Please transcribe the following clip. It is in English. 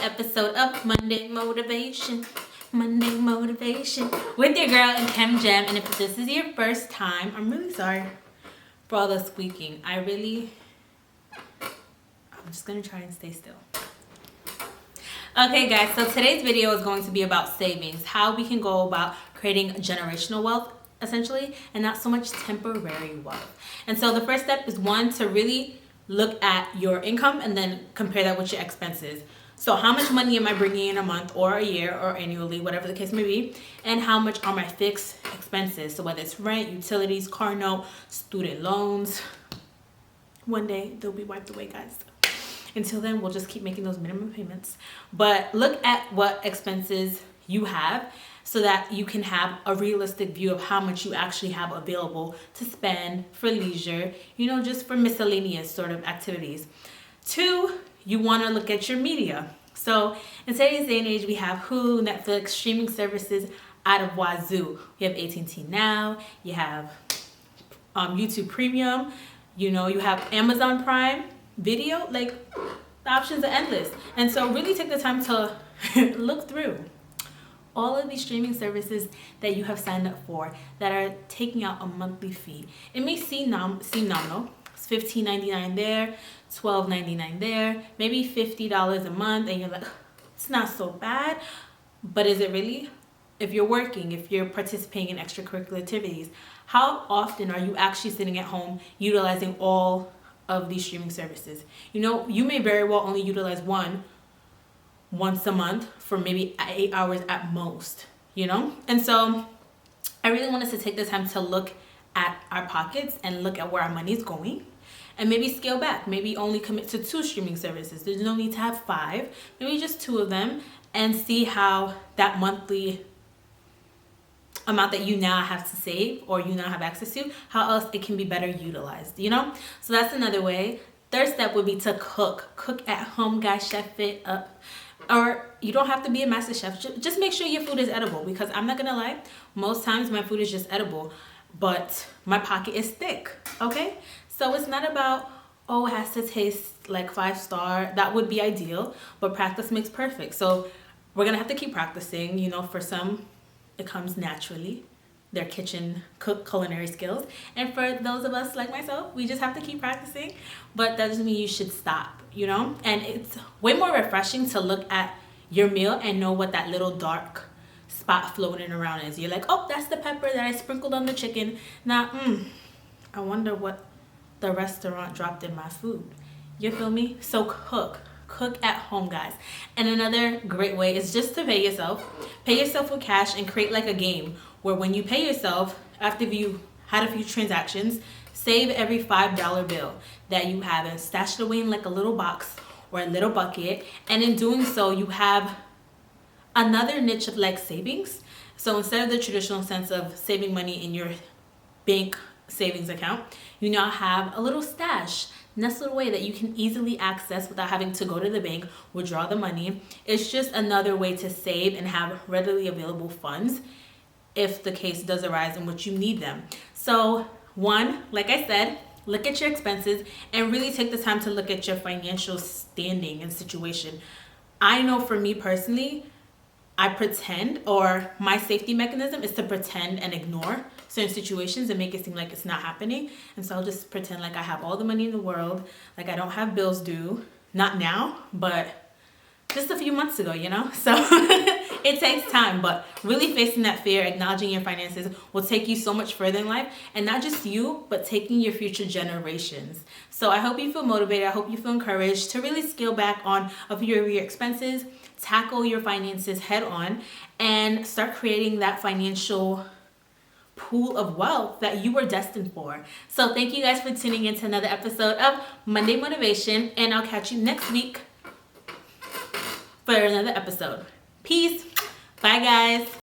episode of Monday Motivation. Monday Motivation with your girl Nkem. And if this is your first time, I'm really sorry for all the squeaking. I'm just gonna try and stay still. Okay guys, so today's video is going to be about savings, how we can go about creating generational wealth essentially, and not so much temporary wealth. And so the first step is to really look at your income and then compare that with your expenses. So how much money am I bringing in a month or a year or annually, whatever the case may be, and how much are my fixed expenses? So whether it's rent, utilities, car note, student loans. One day they'll be wiped away, guys. Until then, we'll just keep making those minimum payments. But look at what expenses you have so that you can have a realistic view of how much you actually have available to spend for leisure, just for miscellaneous sort of activities. 2, you want to look at your media. So in today's day and age, we have Hulu, Netflix, streaming services out of wazoo. You have AT&T Now, you have YouTube Premium, you have Amazon Prime Video. Like, the options are endless. And so really take the time to look through all of these streaming services that you have signed up for that are taking out a monthly fee. It may seem nominal. It's $15.99 there, $12.99 there, maybe $50 a month, and you're like, it's not so bad. But is it really? If you're working, if you're participating in extracurricular activities, how often are you actually sitting at home utilizing all of these streaming services? You may very well only utilize one once a month for maybe 8 hours at most, And so I really want us to take the time to look at our pockets and look at where our money is going, and maybe scale back. Maybe only commit to 2 streaming services. There's no need to have 5, maybe just 2 of them, and see how that monthly amount that you now have to save or you now have access to, how else it can be better utilized, So that's another way. Third step would be to cook at home, guys. Chef it up. Or you don't have to be a master chef. Just make sure your food is edible, because I'm not gonna lie, most times my food is just edible, but my pocket is thick. Okay, so it's not about, oh, it has to taste like 5-star. That would be ideal, but practice makes perfect. So we're gonna have to keep practicing. For some it comes naturally, their culinary skills, and for those of us like myself, we just have to keep practicing. But that doesn't mean you should stop, and it's way more refreshing to look at your meal and know what that little dark spot floating around is. You're like, oh, that's the pepper that I sprinkled on the chicken. Now I wonder what the restaurant dropped in my food. You feel me? So cook at home, guys. And another great way is just to pay yourself with cash, and create like a game where when you pay yourself, after you had a few transactions, save every $5 bill that you have and stash it away in like a little box or a little bucket. And in doing so, you have another niche of like savings. So instead of the traditional sense of saving money in your bank savings account, you now have a little stash nestled away that you can easily access without having to go to the bank, withdraw the money. It's just another way to save and have readily available funds if the case does arise in which you need them. So 1, like I said, look at your expenses and really take the time to look at your financial standing and situation. I know for me personally, I pretend, or my safety mechanism is to pretend and ignore certain situations and make it seem like it's not happening. And so I'll just pretend like I have all the money in the world, like I don't have bills due. Not now, but just a few months ago, So it takes time, but really facing that fear, acknowledging your finances will take you so much further in life, and not just you, but taking your future generations. So I hope you feel motivated. I hope you feel encouraged to really scale back on a few of your expenses, tackle your finances head on, and start creating that financial pool of wealth that you were destined for. So thank you guys for tuning in to another episode of Monday Motivation, and I'll catch you next week for another episode. Peace. Bye, guys.